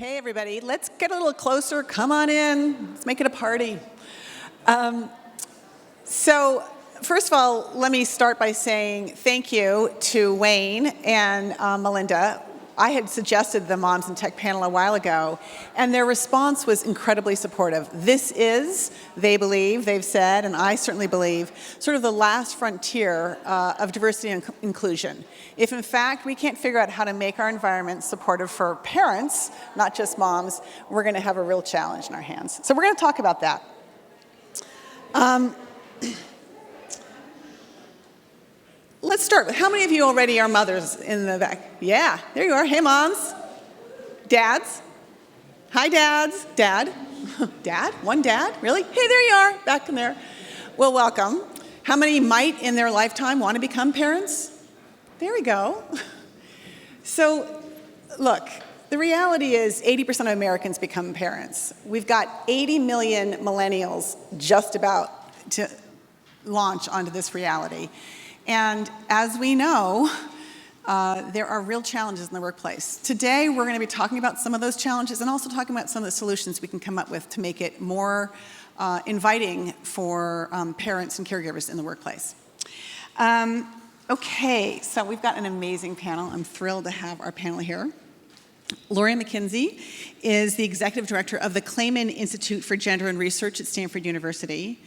Hey everybody, let's get a little closer. Come on in. Let's make it a party. So first of all, let me start by saying thank you to Wayne and Melinda. I had suggested the Moms in Tech panel a while ago, and their response was incredibly supportive. This is, they believe, they've said, and I certainly believe, sort of the last frontier of diversity and inclusion. If in fact we can't figure out how to make our environment supportive for parents, not just moms, we're going to have a real challenge in our hands. So we're going to talk about that. Let's start with, how many of you already are mothers in the back? Yeah, there you are. Hey, moms. Dads. Hi, dads. Dad. Dad? One dad? Really? Hey, there you are, back in there. Well, welcome. How many might in their lifetime want to become parents? There we go. So, look, the reality is 80% of Americans become parents. We've got 80 million millennials just about to launch onto this reality. And as we know, there are real challenges in the workplace. Today, we're going to be talking about some of those challenges and also talking about some of the solutions we can come up with to make it more inviting for parents and caregivers in the workplace. Okay, so we've got an amazing panel. I'm thrilled to have our panel here. Mackenzie is the executive director of the Clayman Institute for Gender and Research at Stanford University.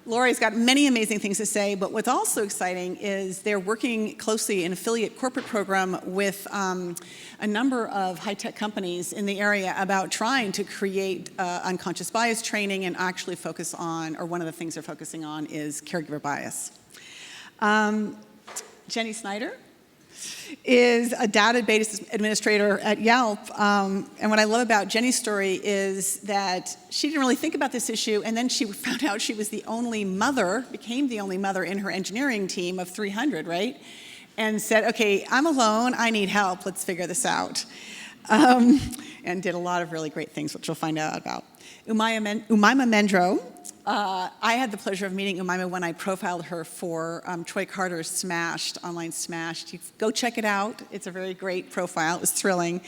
Lori's got many amazing things to say, but what's also exciting is they're working closely in an affiliate corporate program with a number of high-tech companies in the area about trying to create unconscious bias training and actually focus on, or one of the things they're focusing on is caregiver bias. Jenni Snyder is a database administrator at YELP, and what I love about Jenni's story is that she didn't really think about this issue, and then she found out she was the only mother, became the only mother in her engineering team of 300, right? And said, okay, I'm alone, I need help, let's figure this out. And did a lot of really great things, which we'll find out about. Umaimah Mendhro. I had the pleasure of meeting Umaimah when I profiled her for Troy Carter's Smashed, online Smashed. You go check it out. It's a very great profile. It was thrilling.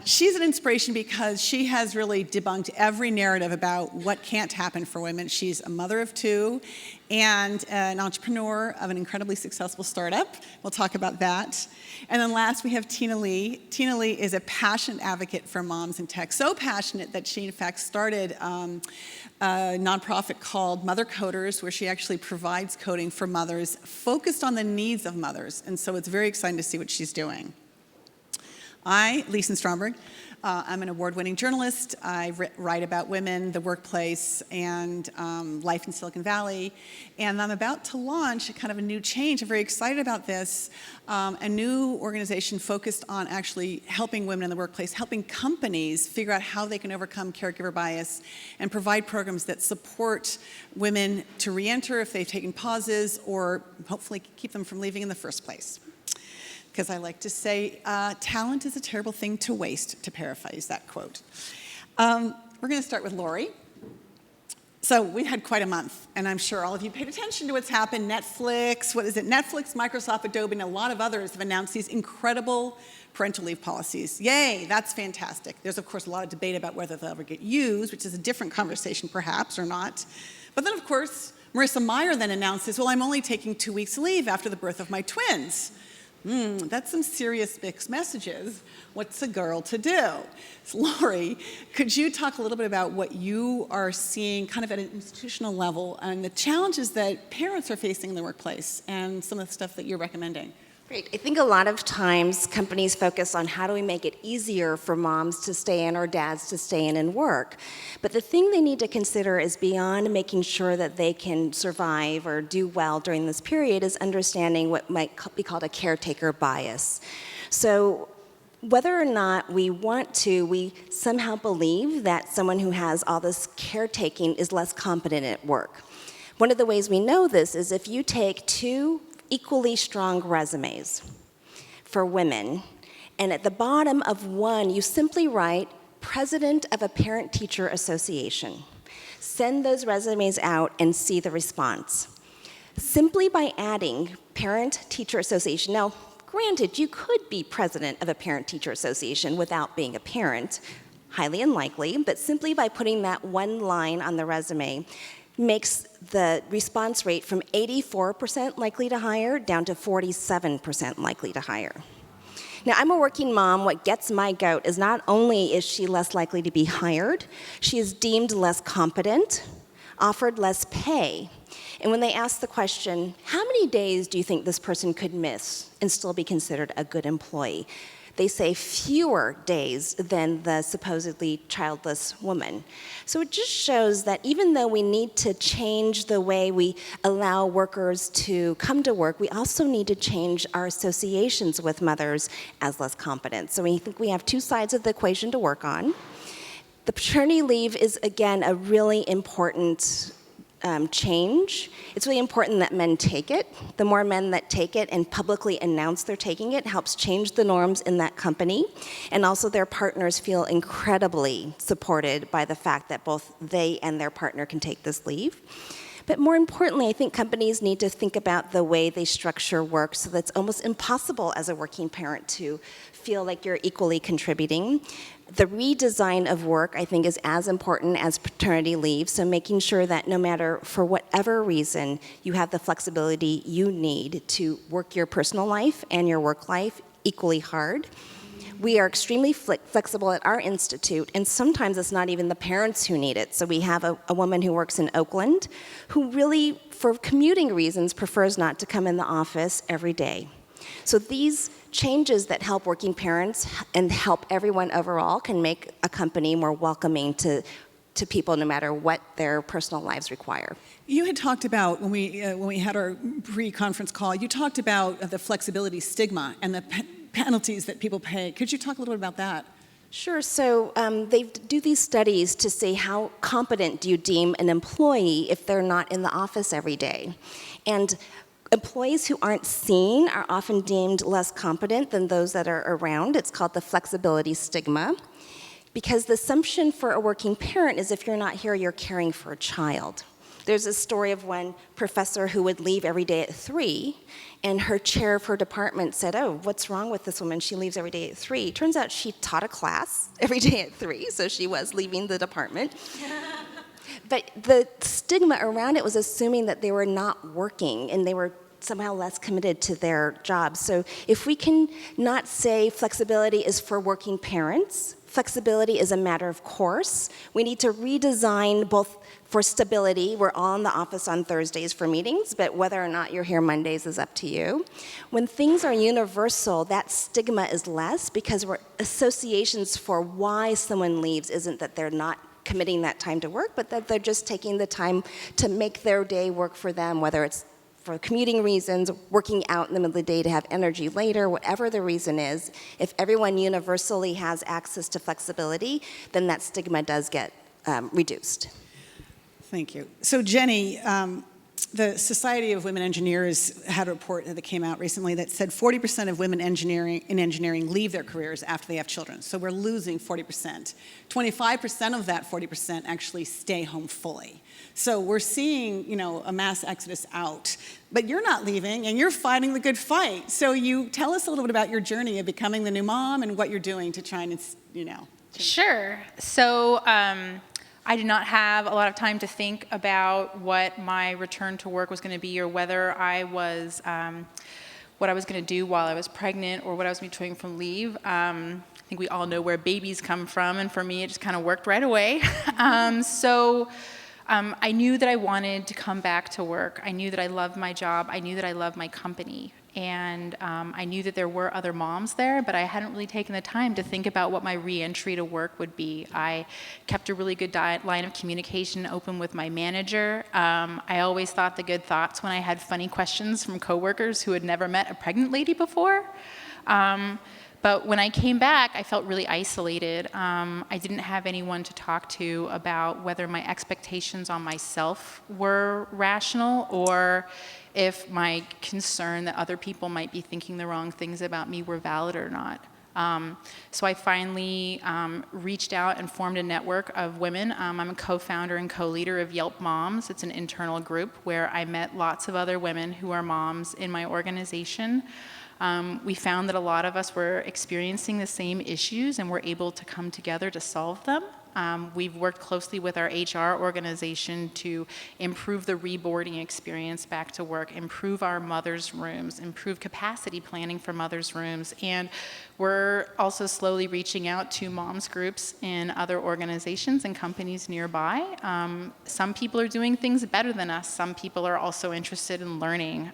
She's an inspiration because she has really debunked every narrative about what can't happen for women. She's a mother of two and an entrepreneur of an incredibly successful startup. We'll talk about that. And then last, we have Tina Lee. Tina Lee is a passionate advocate for moms in tech, so passionate that she, in fact, started a nonprofit called MotherCoders, where she actually provides coding for mothers, focused on the needs of mothers. And so it's very exciting to see what she's doing. Lisen Stromberg, I'm an award-winning journalist. I write about women, the workplace, and life in Silicon Valley. And I'm about to launch kind of a new change. I'm very excited about this. A new organization focused on actually helping women in the workplace, helping companies figure out how they can overcome caregiver bias and provide programs that support women to re-enter if they've taken pauses or hopefully keep them from leaving in the first place. Because I like to say, talent is a terrible thing to waste, to paraphrase that quote. We're going to start with Lori. So we've had quite a month, and I'm sure all of you paid attention to what's happened. Netflix, what is it? Netflix, Microsoft, Adobe, and a lot of others have announced these incredible parental leave policies. Yay, that's fantastic. There's, of course, a lot of debate about whether they'll ever get used, which is a different conversation, perhaps, or not. But then, of course, Marissa Mayer then announces, well, I'm only taking 2 weeks leave after the birth of my twins. That's some serious mixed messages. What's a girl to do? So, Lori, could you talk a little bit about what you are seeing kind of at an institutional level and the challenges that parents are facing in the workplace and some of the stuff that you're recommending? Great. I think a lot of times companies focus on how do we make it easier for moms to stay in or dads to stay in and work. But the thing they need to consider is beyond making sure that they can survive or do well during this period is understanding what might be called a caretaker bias. So whether or not we want to, we somehow believe that someone who has all this caretaking is less competent at work. One of the ways we know this is if you take two equally strong resumes for women, and at the bottom of one, you simply write, President of a Parent-Teacher Association. Send those resumes out and see the response. Simply by adding Parent-Teacher Association, now Granted, you could be president of a parent-teacher association without being a parent, highly unlikely, but simply by putting that one line on the resume makes the response rate from 84% likely to hire down to 47% likely to hire. Now, I'm a working mom. What gets my goat is not only is she less likely to be hired, she is deemed less competent, offered less pay. And when they ask the question, how many days do you think this person could miss and still be considered a good employee? They say fewer days than the supposedly childless woman. So it just shows that even though we need to change the way we allow workers to come to work, we also need to change our associations with mothers as less competent. So we think we have two sides of the equation to work on. The paternity leave is, again, a really important change. It's really important that men take it. The more men that take it and publicly announce they're taking it helps change the norms in that company. And also their partners feel incredibly supported by the fact that both they and their partner can take this leave. But more importantly, I think companies need to think about the way they structure work so that it's almost impossible as a working parent to feel like you're equally contributing. The redesign of work, I think, is as important as paternity leave, so making sure that no matter, for whatever reason, you have the flexibility you need to work your personal life and your work life equally hard. We are extremely flexible at our institute, and sometimes it's not even the parents who need it. So we have a woman who works in Oakland who really, for commuting reasons, prefers not to come in the office every day. So these changes that help working parents and help everyone overall can make a company more welcoming to people no matter what their personal lives require. You had talked about, when we had our pre-conference call, you talked about the flexibility stigma and the penalties that people pay. Could you talk a little bit about that? Sure. So they do these studies to say how competent do you deem an employee if they're not in the office every day. And employees who aren't seen are often deemed less competent than those that are around. It's called the flexibility stigma. Because the assumption for a working parent is if you're not here, you're caring for a child. There's a story of one professor who would leave every day at 3, and her chair of her department said, "Oh, what's wrong with this woman? She leaves every day at 3. Turns out she taught a class every day at 3, so she was leaving the department. But the stigma around it was assuming that they were not working and they were somehow less committed to their jobs. So if we can not say flexibility is for working parents, flexibility is a matter of course. We need to redesign both for stability. We're all in the office on Thursdays for meetings, but whether or not you're here Mondays is up to you. When things are universal, that stigma is less because associations for why someone leaves isn't that they're not committing that time to work, but that they're just taking the time to make their day work for them, whether it's for commuting reasons, working out in the middle of the day to have energy later, whatever the reason is. If everyone universally has access to flexibility, then that stigma does get reduced. Thank you. So Jenni, the Society of Women Engineers had a report that came out recently that said 40% of women in engineering leave their careers after they have children. So we're losing 40%. 25% of that 40% actually stay home fully. So we're seeing, a mass exodus out. But you're not leaving, and you're fighting the good fight. So you tell us a little bit about your journey of becoming the new mom and what you're doing to try and, Sure. So I did not have a lot of time to think about what my return to work was going to be or whether I was, what I was going to do while I was pregnant or what I was going to be doing from leave. I think we all know where babies come from, and for me, it just kind of worked right away. I knew that I wanted to come back to work. I knew that I loved my job. I knew that I loved my company. And I knew that there were other moms there, but I hadn't really taken the time to think about what my re-entry to work would be. I kept a really good line of communication open with my manager. I always thought the good thoughts when I had funny questions from coworkers who had never met a pregnant lady before. But when I came back, I felt really isolated. I didn't have anyone to talk to about whether my expectations on myself were rational or if my concern that other people might be thinking the wrong things about me were valid or not. So I finally reached out and formed a network of women. I'm a co-founder and co-leader of YELP Moms. It's an internal group where I met lots of other women who are moms in my organization. We found that a lot of us were experiencing the same issues and were able to come together to solve them. We've worked closely with our HR organization to improve the reboarding experience back to work, improve our mothers' rooms, improve capacity planning for mothers' rooms, and we're also slowly reaching out to moms groups in other organizations and companies nearby. Some people are doing things better than us. Some people are also interested in learning.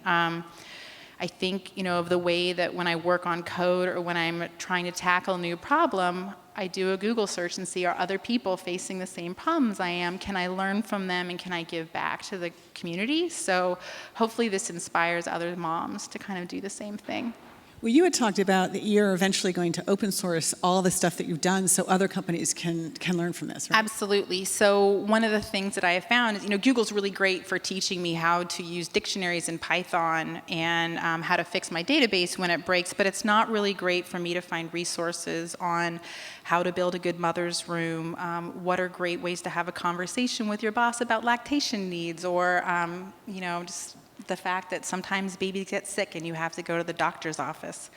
I think, of the way that when I work on code or when I'm trying to tackle a new problem, I do a Google search and see, are other people facing the same problems I am? Can I learn from them and can I give back to the community? So hopefully this inspires other moms to kind of do the same thing. Well, you had talked about that you're eventually going to open source all the stuff that you've done so other companies can learn from this, right? Absolutely. So one of the things that I have found is, Google's really great for teaching me how to use dictionaries in Python and how to fix my database when it breaks, but it's not really great for me to find resources on how to build a good mother's room, what are great ways to have a conversation with your boss about lactation needs, or, just the fact that sometimes babies get sick and you have to go to the doctor's office.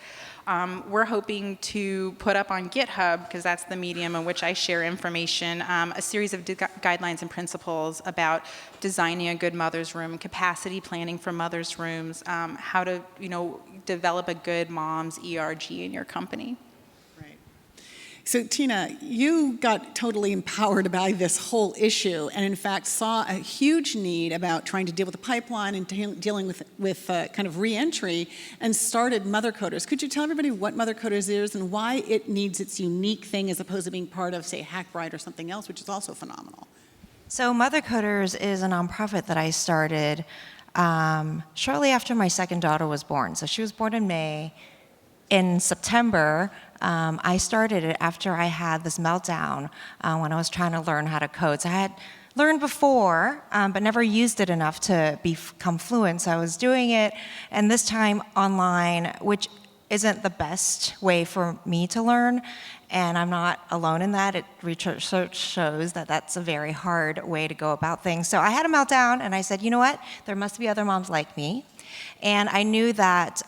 We're hoping to put up on GitHub, because that's the medium in which I share information, a series of guidelines and principles about designing a good mother's room, capacity planning for mother's rooms, how to develop a good mom's ERG in your company. So Tina, you got totally empowered by this whole issue and in fact saw a huge need about trying to deal with the pipeline and dealing with kind of re-entry and started MotherCoders. Could you tell everybody what MotherCoders is and why it needs its unique thing as opposed to being part of, say, HackRight or something else, which is also phenomenal? So MotherCoders is a nonprofit that I started shortly after my second daughter was born. So she was born in May. In September, I started it after I had this meltdown when I was trying to learn how to code. So I had learned before, but never used it enough to become fluent. So I was doing it, and this time online, which isn't the best way for me to learn, and I'm not alone in that. Research shows that that's a very hard way to go about things. So I had a meltdown, and I said, you know what? There must be other moms like me. And I knew that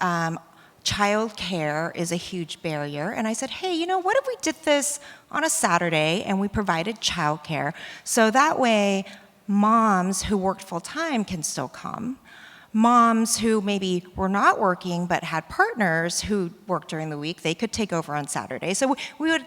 child care is a huge barrier. And I said, hey, what if we did this on a Saturday and we provided child care? So that way, moms who worked full-time can still come. Moms who maybe were not working but had partners who worked during the week, they could take over on Saturday. So we would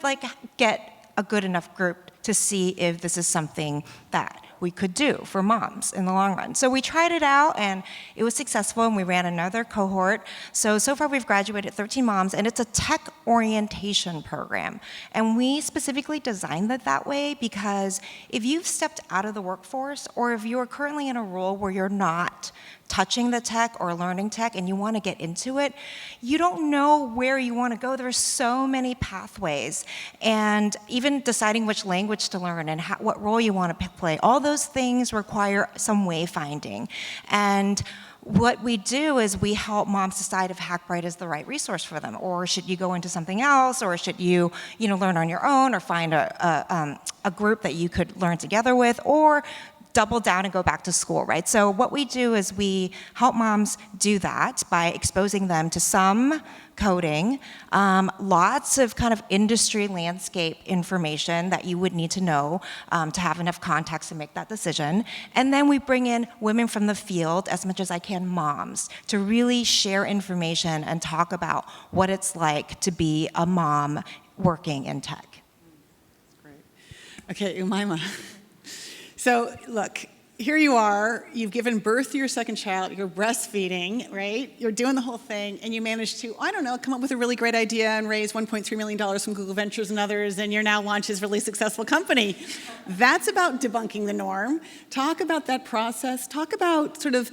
get a good enough group to see if this is something that we could do for moms in the long run. So we tried it out and it was successful, and we ran another cohort. So far we've graduated 13 moms, and it's a tech orientation program. And we specifically designed it that way because if you've stepped out of the workforce, or if you're currently in a role where you're not touching the tech or learning tech and you want to get into it, you don't know where you want to go. There are so many pathways, and even deciding which language to learn and what role you want to play, all those things require some wayfinding. And what we do is we help moms decide if HackRight is the right resource for them, or should you go into something else, or should you learn on your own, or find a group that you could learn together with, or double down and go back to school, right? So what we do is we help moms do that by exposing them to some coding, lots of kind of industry landscape information that you would need to know to have enough context to make that decision. And then we bring in women from the field, as much as I can, moms, to really share information and talk about what it's like to be a mom working in tech. Great. Okay, Umaimah. So look, here you are, you've given birth to your second child, you're breastfeeding, right? You're doing the whole thing, and you managed to, come up with a really great idea and raise $1.3 million from Google Ventures and others, and you're now launched this really successful company. That's about debunking the norm. Talk about that process. Talk about sort of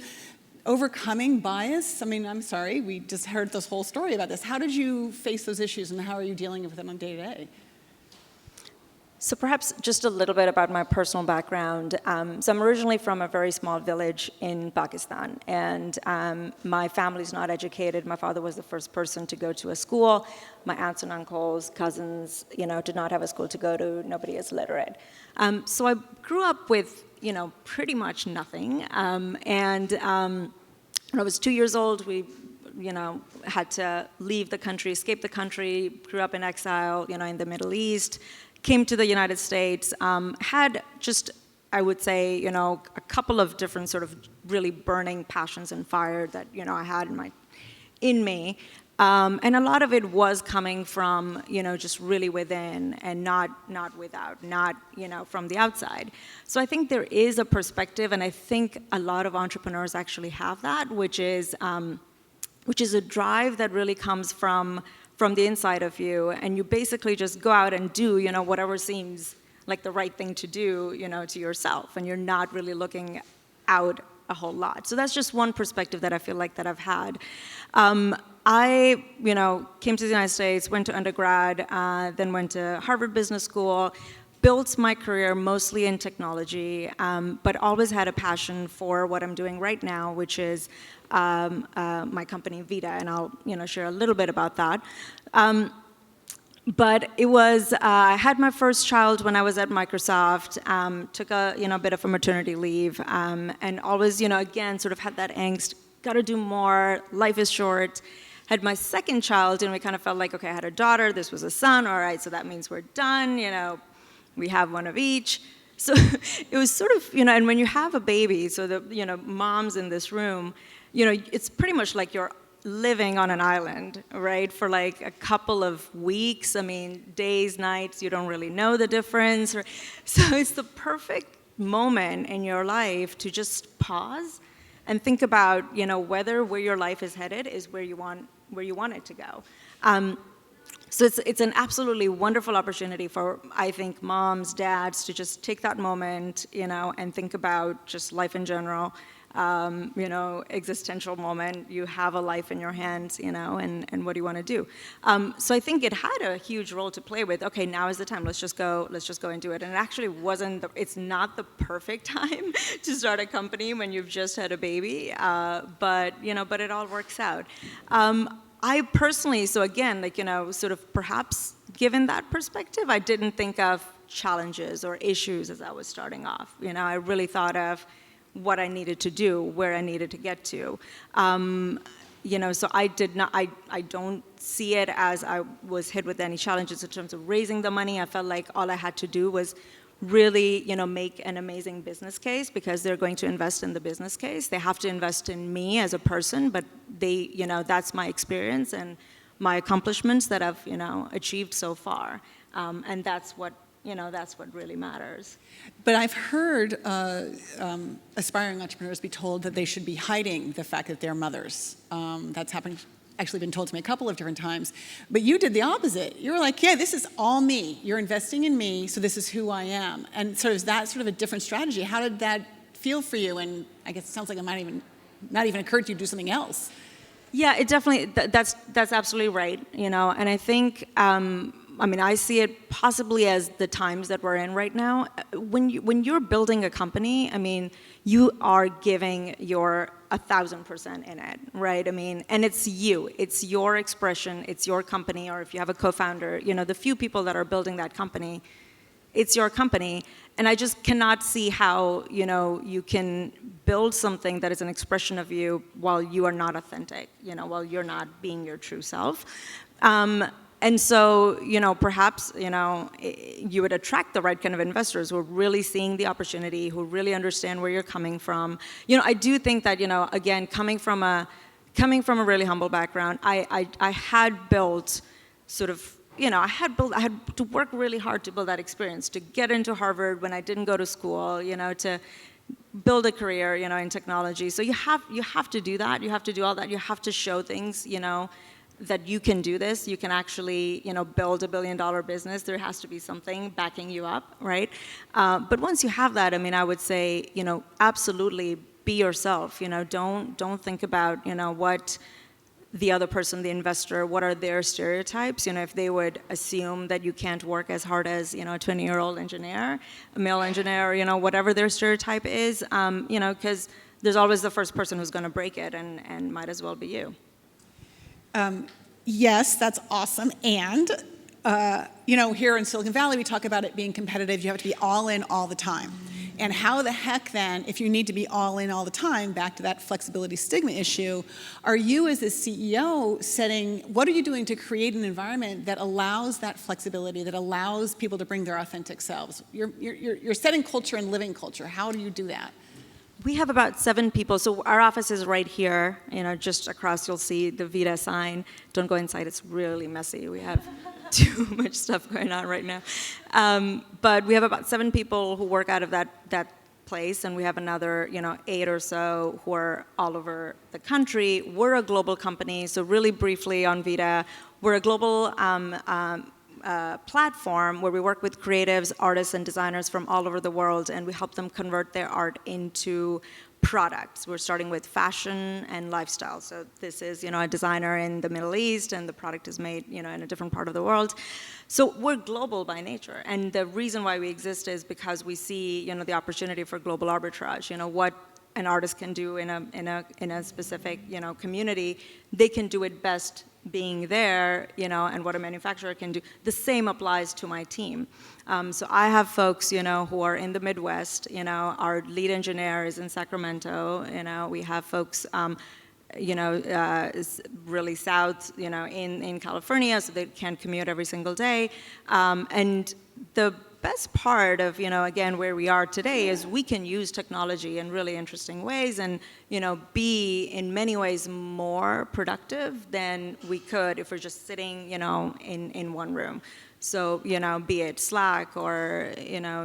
overcoming bias. I'm sorry, we just heard this whole story about this. How did you face those issues, and how are you dealing with them on day to day? So perhaps just a little bit about my personal background. So I'm originally from a very small village in Pakistan, and my family's not educated. My father was the first person to go to a school. My aunts and uncles, cousins, did not have a school to go to. Nobody is literate. So I grew up with, pretty much nothing. When I was 2 years old, we had to leave the country, escape the country, grew up in exile, in the Middle East, came to the United States, had just, I would say, a couple of different sort of really burning passions and fire that, I had in me. And a lot of it was coming from, just really within and not without, not, from the outside. So I think there is a perspective, and I think a lot of entrepreneurs actually have that, which is a drive that really comes from the inside of you, and you basically just go out and do, whatever seems like the right thing to do, to yourself, and you're not really looking out a whole lot. So that's just one perspective that I feel like that I've had. I, came to the United States, went to undergrad, then went to Harvard Business School, built my career mostly in technology, but always had a passion for what I'm doing right now, which is my company VIDA, and I'll, share a little bit about that. But it was, I had my first child when I was at Microsoft, took a bit of a maternity leave, and always, again, sort of had that angst, got to do more, life is short. Had my second child, and we kind of felt like, okay, I had a daughter, this was a son, all right, so that means we're done, we have one of each. So it was sort of, and when you have a baby, so the, moms in this room, it's pretty much like you're living on an island, right, for like a couple of weeks. I mean, days, nights, you don't really know the difference. So it's the perfect moment in your life to just pause and think about, whether where your life is headed is where you want it to go. So it's an absolutely wonderful opportunity for, I think, moms, dads to just take that moment, and think about just life in general. Existential moment. You have a life in your hands, and what do you want to do? So I think it had a huge role to play with. Okay, now is the time. Let's just go and do it. And it actually wasn't. It's not the perfect time to start a company when you've just had a baby. But it all works out. I personally, so again, sort of perhaps given that perspective, I didn't think of challenges or issues as I was starting off. I really thought of what I needed to do, where I needed to get to. So I don't see it as I was hit with any challenges in terms of raising the money. I felt like all I had to do was really, make an amazing business case, because they're going to invest in the business case. They have to invest in me as a person, but they, that's my experience and my accomplishments that I've, achieved so far. And that's what really matters. But I've heard aspiring entrepreneurs be told that they should be hiding the fact that they're mothers. That's actually been told to me a couple of different times. But you did the opposite. You were like, yeah, this is all me. You're investing in me, so this is who I am. And so is that sort of a different strategy? How did that feel for you? And I guess it sounds like it might not even occurred to you to do something else. Yeah, it definitely, that's absolutely right, and I think, I see it possibly as the times that we're in right now. When you're building a company, you are giving your 1,000% in it, right? And it's you, it's your expression, it's your company, or if you have a co-founder, the few people that are building that company, it's your company. And I just cannot see how, you can build something that is an expression of you while you are not authentic, while you're not being your true self. And so, perhaps, you would attract the right kind of investors who are really seeing the opportunity, who really understand where you're coming from. I do think that, again, coming from a really humble background, I had built sort of, I had to work really hard to build that experience, to get into Harvard when I didn't go to school, to build a career, in technology. So you have to do that. You have to do all that. You have to show things, that you can do this. You can actually, build $1 billion business. There has to be something backing you up, right? But once you have that, I would say, absolutely be yourself. Don't think about, what the other person, the investor, what are their stereotypes? If they would assume that you can't work as hard as, a 20-year-old engineer, a male engineer, whatever their stereotype is, because there's always the first person who's going to break it, and might as well be you. Yes, that's awesome. And, here in Silicon Valley, we talk about it being competitive. You have to be all in all the time. And how the heck then, if you need to be all in all the time, back to that flexibility stigma issue, are you as a CEO setting, what are you doing to create an environment that allows that flexibility, that allows people to bring their authentic selves? You're setting culture and living culture. How do you do that? We have about 7 people. So our office is right here, just across you'll see the VIDA sign. Don't go inside, it's really messy. We have too much stuff going on right now. But we have about 7 people who work out of that place, and we have another 8 or so who are all over the country. We're a global company, so really briefly on VIDA, we're a global platform where we work with creatives, artists, and designers from all over the world, and we help them convert their art into products. We're starting with fashion and lifestyle. So this is, a designer in the Middle East, and the product is made, in a different part of the world. So we're global by nature, and the reason why we exist is because we see, the opportunity for global arbitrage. What an artist can do in a specific, community, they can do it best being there, and what a manufacturer can do. The same applies to my team. So I have folks, who are in the Midwest. Our lead engineer is in Sacramento. We have folks, really south, in California, so they can't commute every single day. And the best part of, again, where we are today is we can use technology in really interesting ways and, be in many ways more productive than we could if we're just sitting, in one room. So, be it Slack or,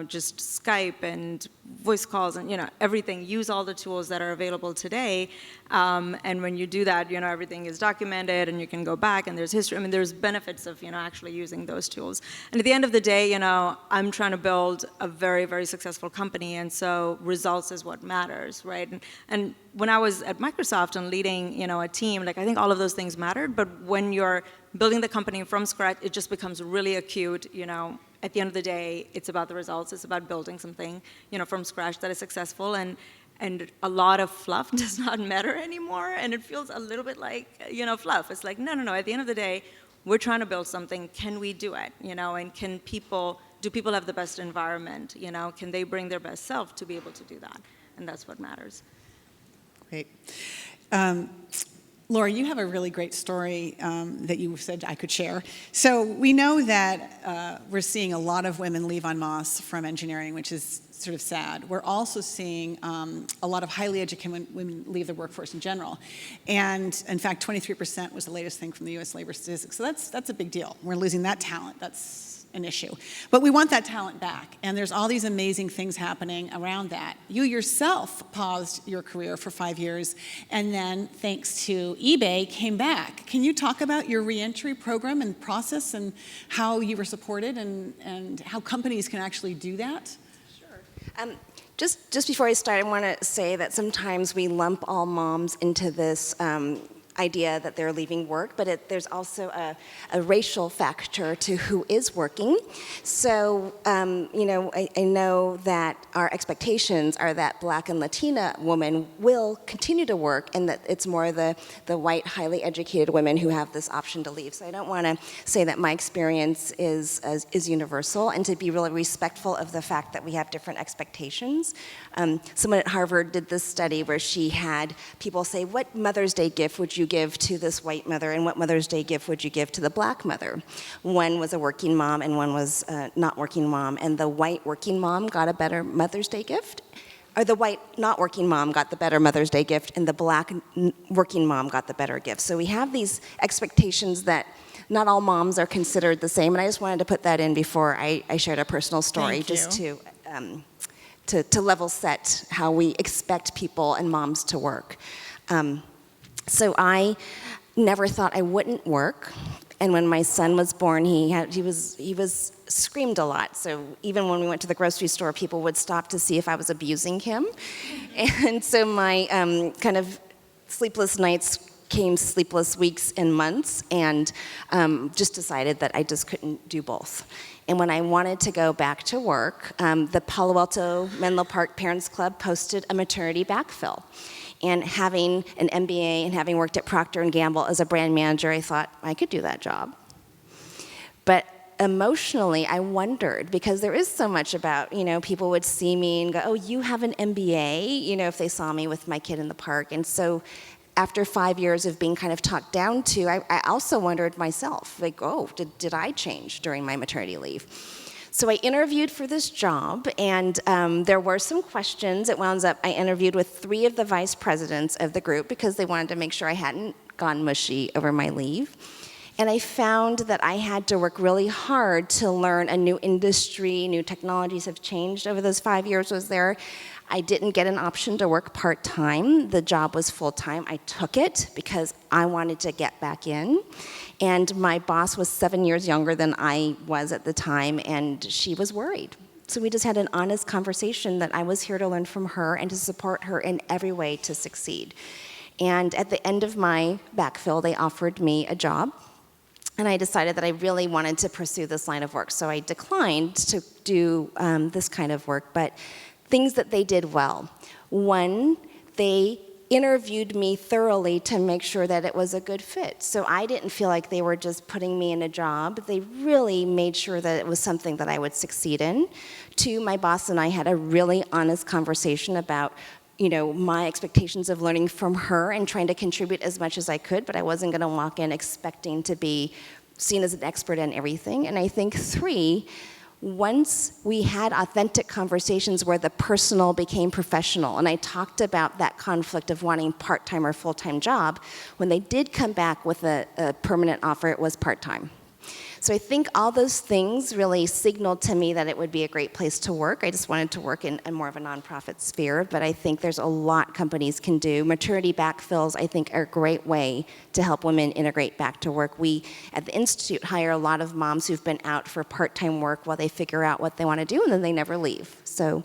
just Skype and voice calls and, everything, use all the tools that are available today. And when you do that, everything is documented and you can go back and there's history. I mean, there's benefits of, actually using those tools. And at the end of the day, I'm trying to build a very, very successful company. And so results is what matters, right? And when I was at Microsoft and leading, a team, I think all of those things mattered. But when you're building the company from scratch, it just becomes really acute. At the end of the day, it's about the results. It's about building something, from scratch that is successful. And a lot of fluff does not matter anymore. And it feels a little bit like, fluff. It's like, no. At the end of the day, we're trying to build something. Can we do it? And do people have the best environment? Can they bring their best self to be able to do that? And that's what matters. Great. Laura, you have a really great story that you said I could share. So we know that we're seeing a lot of women leave en masse from engineering, which is sort of sad. We're also seeing a lot of highly educated women leave the workforce in general. And in fact, 23% was the latest thing from the US labor statistics. So that's a big deal. We're losing that talent. That's an issue. But we want that talent back. And there's all these amazing things happening around that. You yourself paused your career for 5 years, and then thanks to eBay, came back. Can you talk about your reentry program and process and how you were supported and how companies can actually do that? Sure. Just before I start, I want to say that sometimes we lump all moms into this idea that they're leaving work, but there's also a racial factor to who is working. So, I know that our expectations are that Black and Latina women will continue to work, and that it's more the white, highly educated women who have this option to leave. So I don't want to say that my experience is universal, and to be really respectful of the fact that we have different expectations. Someone at Harvard did this study where she had people say, what Mother's Day gift would you give to this white mother, and what Mother's Day gift would you give to the Black mother? One was a working mom and one was not working mom, and the white working mom got a better Mother's Day gift, or the white not working mom got the better Mother's Day gift, and the Black working mom got the better gift. So we have these expectations that not all moms are considered the same, and I just wanted to put that in before I shared a personal story, just to level set how we expect people and moms to work. So I never thought I wouldn't work, and when my son was born, he was screamed a lot. So even when we went to the grocery store, people would stop to see if I was abusing him, and so my kind of sleepless nights came sleepless weeks and months, and just decided that I just couldn't do both. And when I wanted to go back to work, the Palo Alto Menlo Park Parents Club posted a maternity backfill. And having an MBA and having worked at Procter & Gamble as a brand manager, I thought I could do that job. But emotionally, I wondered, because there is so much about, people would see me and go, oh, you have an MBA, if they saw me with my kid in the park. And so after 5 years of being kind of talked down to, I also wondered myself, like, oh, did I change during my maternity leave? So I interviewed for this job, and there were some questions. It wound up, I interviewed with 3 of the vice presidents of the group because they wanted to make sure I hadn't gone mushy over my leave. And I found that I had to work really hard to learn a new industry. New technologies have changed over those 5 years I was there. I didn't get an option to work part-time. The job was full-time. I took it because I wanted to get back in. And my boss was 7 years younger than I was at the time, and she was worried. So we just had an honest conversation that I was here to learn from her and to support her in every way to succeed. And at the end of my backfill, they offered me a job. And I decided that I really wanted to pursue this line of work. So I declined to do this kind of work, but things that they did well. One, they interviewed me thoroughly to make sure that it was a good fit. So I didn't feel like they were just putting me in a job. They really made sure that it was something that I would succeed in. 2, my boss and I had a really honest conversation about my expectations of learning from her and trying to contribute as much as I could, but I wasn't going to walk in expecting to be seen as an expert in everything. And I think 3, once we had authentic conversations where the personal became professional, and I talked about that conflict of wanting part-time or full-time job, when they did come back with a permanent offer, it was part-time. So I think all those things really signaled to me that it would be a great place to work. I just wanted to work in more of a nonprofit sphere, but I think there's a lot companies can do. Maternity backfills, I think, are a great way to help women integrate back to work. We, at the Institute, hire a lot of moms who've been out for part-time work while they figure out what they want to do, and then they never leave. So.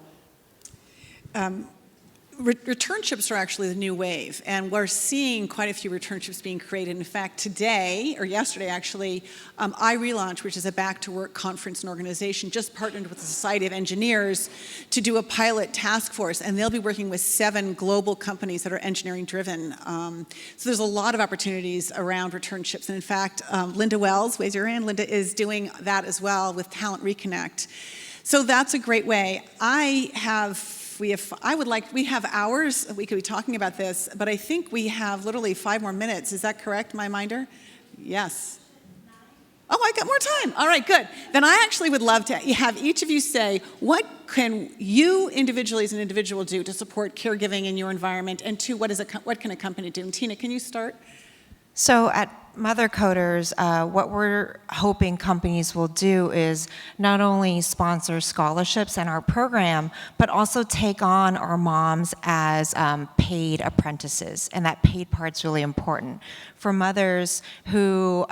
Returnships are actually the new wave, and we're seeing quite a few returnships being created. In fact, today, or yesterday actually, iRelaunch, which is a back-to-work conference and organization, just partnered with the Society of Engineers to do a pilot task force, and they'll be working with 7 global companies that are engineering-driven. So there's a lot of opportunities around returnships, and in fact, Linda Wells, raise your hand, Linda is doing that as well with Talent Reconnect. So that's a great way. We have hours, we could be talking about this, but I think we have literally 5 more minutes. Is that correct, my minder? Yes. Oh, I got more time. All right, good. Then I actually would love to have each of you say, what can you individually as an individual do to support caregiving in your environment? And 2, what can a company do? And Tina, can you start? So at MotherCoders, what we're hoping companies will do is not only sponsor scholarships in our program, but also take on our moms as paid apprentices. And that paid part's really important. For mothers who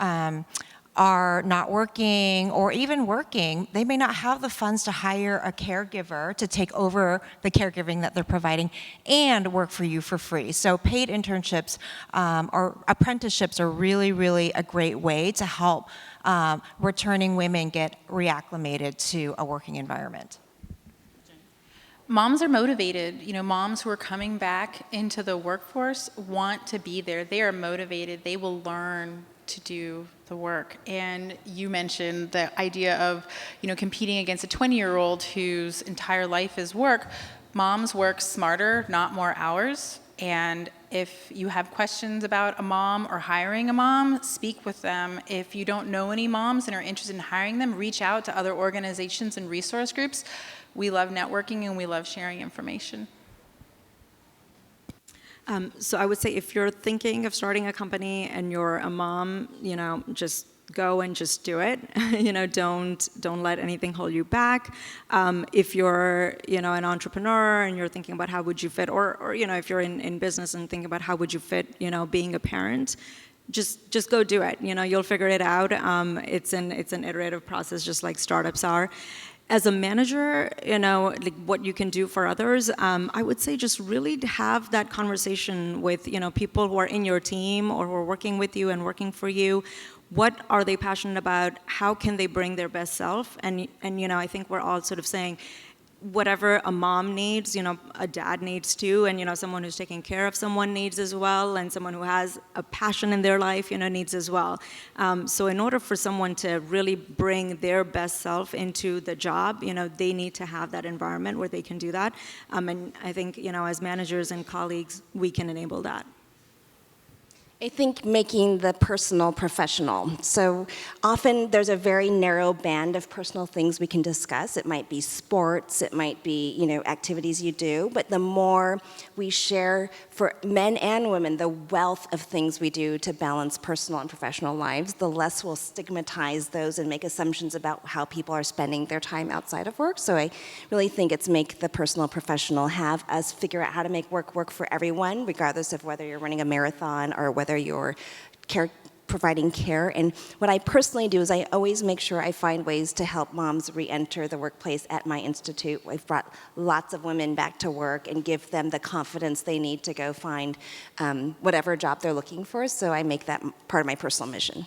are not working or even working, they may not have the funds to hire a caregiver to take over the caregiving that they're providing and work for you for free. So paid internships or apprenticeships are really, really a great way to help returning women get reacclimated to a working environment. Moms are motivated. Moms who are coming back into the workforce want to be there. They are motivated. They will learn to do the work. And you mentioned the idea of, competing against a 20-year-old whose entire life is work. Moms work smarter, not more hours. And if you have questions about a mom or hiring a mom, speak with them. If you don't know any moms and are interested in hiring them, reach out to other organizations and resource groups. We love networking and we love sharing information. So I would say if you're thinking of starting a company and you're a mom, just go and just do it. Don't let anything hold you back. If you're, an entrepreneur and you're thinking about how would you fit, or if you're in business and thinking about how would you fit, being a parent, just go do it. You'll figure it out. It's an iterative process, just like startups are. As a manager, like what you can do for others, I would say just really have that conversation with, people who are in your team or who are working with you and working for you. What are they passionate about? How can they bring their best self? And I think we're all sort of saying, whatever a mom needs, a dad needs too, and someone who's taking care of someone needs as well, and someone who has a passion in their life, needs as well. So in order for someone to really bring their best self into the job, they need to have that environment where they can do that. And I think, as managers and colleagues, we can enable that. I think making the personal professional. So often there's a very narrow band of personal things we can discuss. It might be sports, it might be, activities you do, but the more we share for men and women the wealth of things we do to balance personal and professional lives, the less we'll stigmatize those and make assumptions about how people are spending their time outside of work. So I really think it's make the personal professional, have us figure out how to make work for everyone, regardless of whether you're running a marathon or whether you're providing care. And what I personally do is I always make sure I find ways to help moms re-enter the workplace at my institute. I've brought lots of women back to work and give them the confidence they need to go find whatever job they're looking for. So I make that part of my personal mission.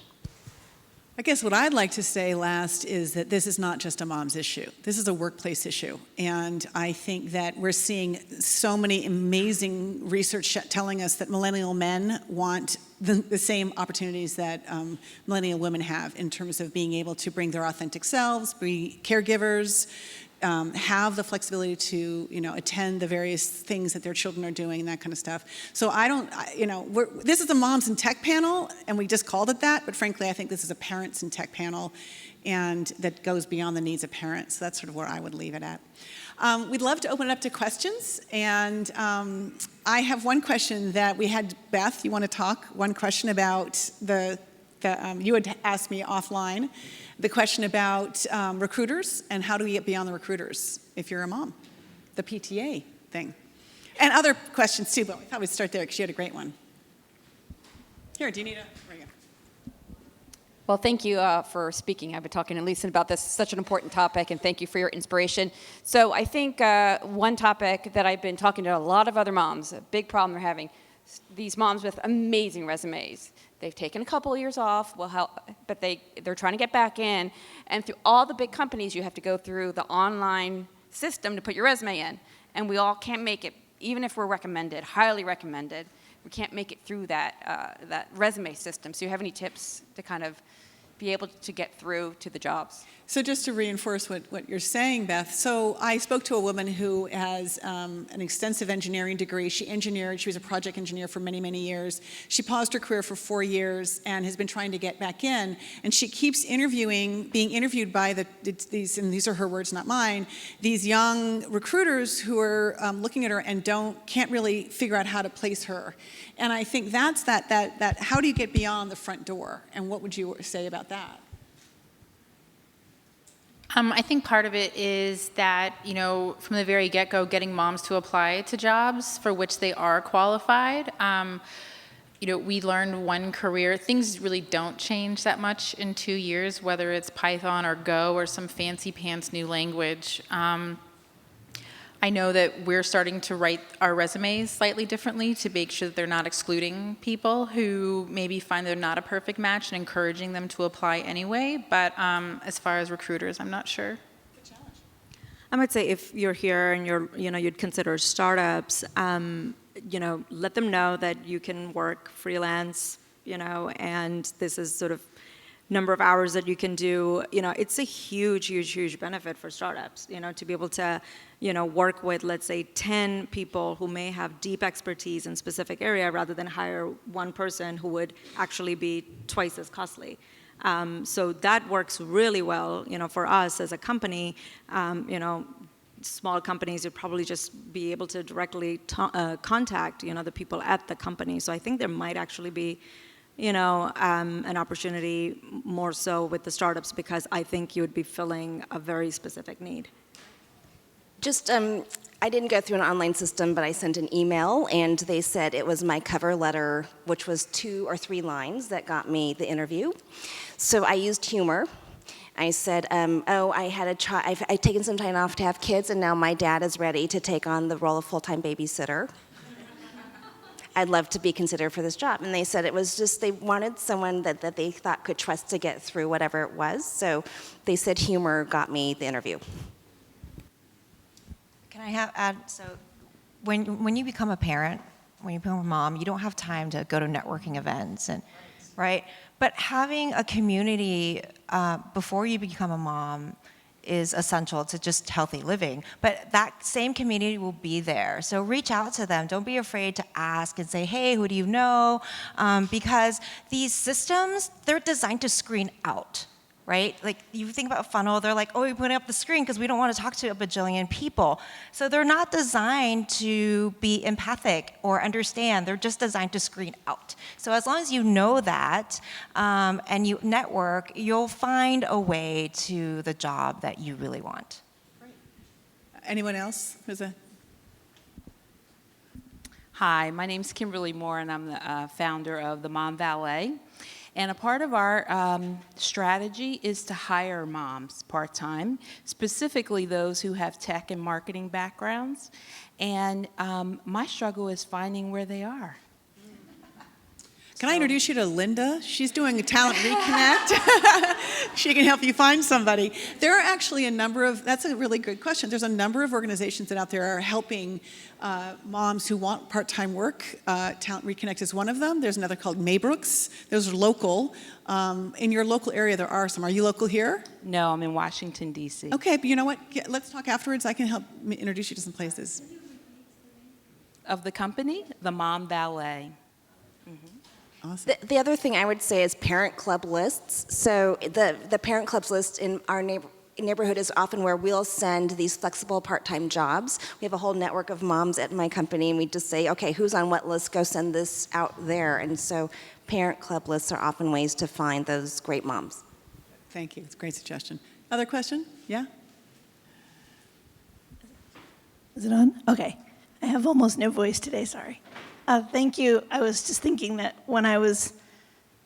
I guess what I'd like to say last is that this is not just a mom's issue. This is a workplace issue. And I think that we're seeing so many amazing research telling us that millennial men want the same opportunities that millennial women have in terms of being able to bring their authentic selves, be caregivers, have the flexibility to, attend the various things that their children are doing and that kind of stuff. So this is a moms in tech panel, and we just called it that, but frankly, I think this is a parents in tech panel, and that goes beyond the needs of parents. So that's sort of where I would leave it at. We'd love to open it up to questions, and I have one question that we had. Beth, you want to talk? One question about you had asked me offline, the question about recruiters and how do we get beyond the recruiters if you're a mom, the PTA thing. And other questions too, but I thought we'd start there because you had a great one. Here, do you need a, there you go. Well, thank you for speaking. I've been talking to Lisen about this. It's such an important topic, and thank you for your inspiration. So I think one topic that I've been talking to a lot of other moms, a big problem they're having, these moms with amazing resumes. They've taken a couple of years off, but they're trying to get back in. And through all the big companies, you have to go through the online system to put your resume in. And we all can't make it, even if we're recommended, highly recommended, we can't make it through that resume system. So you have any tips to kind of be able to get through to the jobs? So just to reinforce what you're saying, Beth, so I spoke to a woman who has an extensive engineering degree. She was a project engineer for many, many years. She paused her career for 4 years and has been trying to get back in. And she keeps being interviewed by these are her words, not mine, these young recruiters who are looking at her and can't really figure out how to place her. And I think that's that how do you get beyond the front door? And what would you say about that? I think part of it is that, from the very get-go, getting moms to apply to jobs for which they are qualified. We learned one career. Things really don't change that much in 2 years, whether it's Python or Go or some fancy pants new language. I know that we're starting to write our resumes slightly differently to make sure that they're not excluding people who maybe find they're not a perfect match and encouraging them to apply anyway. But as far as recruiters, I'm not sure. I might say if you're here and you'd consider startups, let them know that you can work freelance, and this is sort of number of hours that you can do. It's a huge benefit for startups, to be able to, work with, let's say, 10 people who may have deep expertise in a specific area rather than hire one person who would actually be twice as costly. So that works really well, for us as a company. Small companies would probably just be able to directly contact, the people at the company. So I think there might actually be an opportunity more so with the startups, because I think you would be filling a very specific need. I didn't go through an online system, but I sent an email, and they said it was my cover letter, which was 2 or 3 lines, that got me the interview. So I used humor. I said, I've taken some time off to have kids, and now my dad is ready to take on the role of full-time babysitter. I'd love to be considered for this job. And they said it was just, they wanted someone that they thought could trust to get through whatever it was. So they said humor got me the interview. Can I add, so when you become a parent, when you become a mom, you don't have time to go to networking events, and right? But having a community before you become a mom is essential to just healthy living. But that same community will be there. So reach out to them. Don't be afraid to ask and say, hey, who do you know? Because these systems, they're designed to screen out, right? Like you think about a funnel, they're like, oh, we put up the screen because we don't want to talk to a bajillion people. So they're not designed to be empathic or understand. They're just designed to screen out. So as long as you know that and you network, you'll find a way to the job that you really want. Great. Anyone else? Hi, my name's Kimberly Moore, and I'm the founder of the Mom Valet. And a part of our strategy is to hire moms part-time, specifically those who have tech and marketing backgrounds. And my struggle is finding where they are. Can I introduce you to Linda? She's doing a talent reconnect. She can help you find somebody. There are actually a number of, that's a really good question. There's a number of organizations that out there are helping moms who want part-time work. Talent Reconnect is one of them. There's another called Maybrooks. Those are local. In your local area, there are some. Are you local here? No, I'm in Washington, D.C. Okay, but you know what? Let's talk afterwards. I can help introduce you to some places. Of the company, the Mom Valet. Awesome. The other thing I would say is parent club lists. So the parent clubs list in our neighborhood is often where we'll send these flexible part-time jobs. We have a whole network of moms at my company, and we just say, okay, who's on what list? Go send this out there. And so parent club lists are often ways to find those great moms. Thank you. It's a great suggestion. Other question? Yeah? Is it on? Okay. I have almost no voice today, sorry. Thank you. I was just thinking that when I was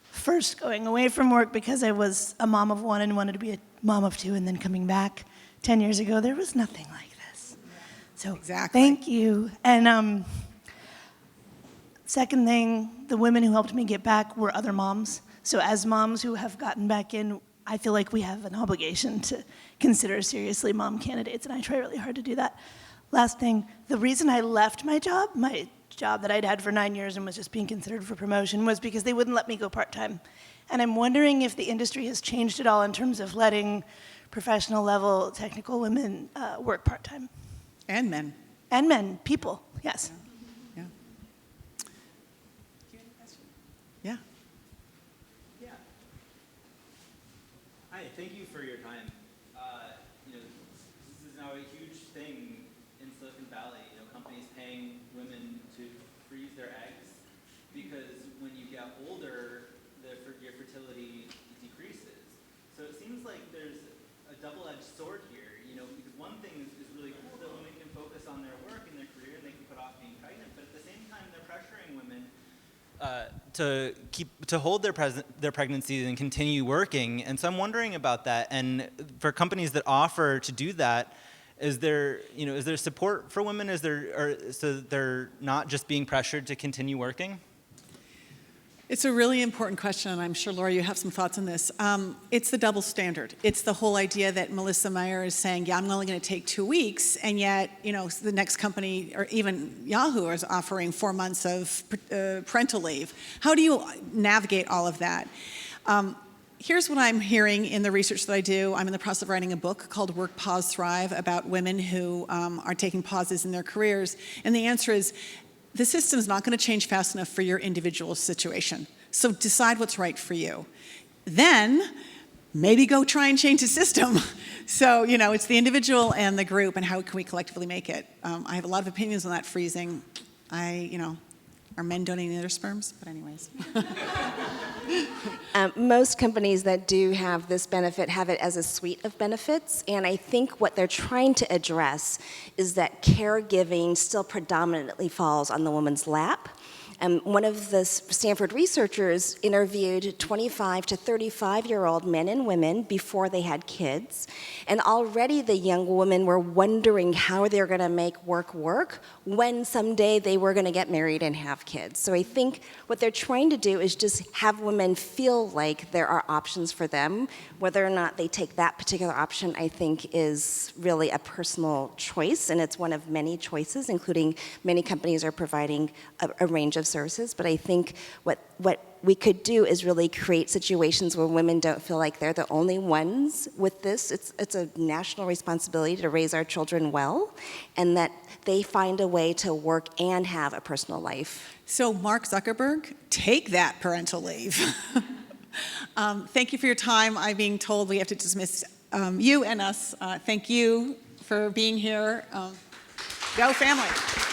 first going away from work because I was a mom of one and wanted to be a mom of two and then coming back 10 years ago, there was nothing like this. So exactly. Thank you. And second thing, the women who helped me get back were other moms. So as moms who have gotten back in, I feel like we have an obligation to consider seriously mom candidates, and I try really hard to do that. Last thing, the reason I left my job that I'd had for 9 years and was just being considered for promotion, was because they wouldn't let me go part-time. And I'm wondering if the industry has changed at all in terms of letting professional level technical women work part-time. And men. And men, people, yes. Yeah. Yeah. Yeah. Hi, thank you for your time. This is now a huge thing in Silicon Valley. Companies paying women to freeze their eggs because when you get older, your fertility decreases. So it seems like there's a double-edged sword here. Because one thing is really cool that women can focus on their work and their career and they can put off being pregnant, but at the same time they're pressuring women to hold their pregnancies and continue working. And so I'm wondering about that. And for companies that offer to do that, is there support for women? So they're not just being pressured to continue working? It's a really important question, and I'm sure, Laura, you have some thoughts on this. It's the double standard. It's the whole idea that Melissa Meyer is saying, yeah, I'm only going to take 2 weeks, and yet, the next company, or even Yahoo, is offering 4 months of parental leave. How do you navigate all of that? Here's what I'm hearing in the research that I do. I'm in the process of writing a book called Work, Pause, Thrive about women who are taking pauses in their careers. And the answer is, the system's not going to change fast enough for your individual situation. So decide what's right for you. Then, maybe go try and change the system. So, it's the individual and the group, and how can we collectively make it? I have a lot of opinions on that freezing. Are men donating their sperms? But anyways. Most companies that do have this benefit have it as a suite of benefits, and I think what they're trying to address is that caregiving still predominantly falls on the woman's lap. One of the Stanford researchers interviewed 25 to 35-year-old men and women before they had kids, and already the young women were wondering how they're going to make work work when someday they were going to get married and have kids. So I think what they're trying to do is just have women feel like there are options for them. Whether or not they take that particular option, I think, is really a personal choice, and it's one of many choices, including many companies are providing a range of services. But I think what we could do is really create situations where women don't feel like they're the only ones with this. It's a national responsibility to raise our children well, and that they find a way to work and have a personal life. So Mark Zuckerberg, take that parental leave. Thank you for your time. I'm being told we have to dismiss you and us. Thank you for being here. Go family.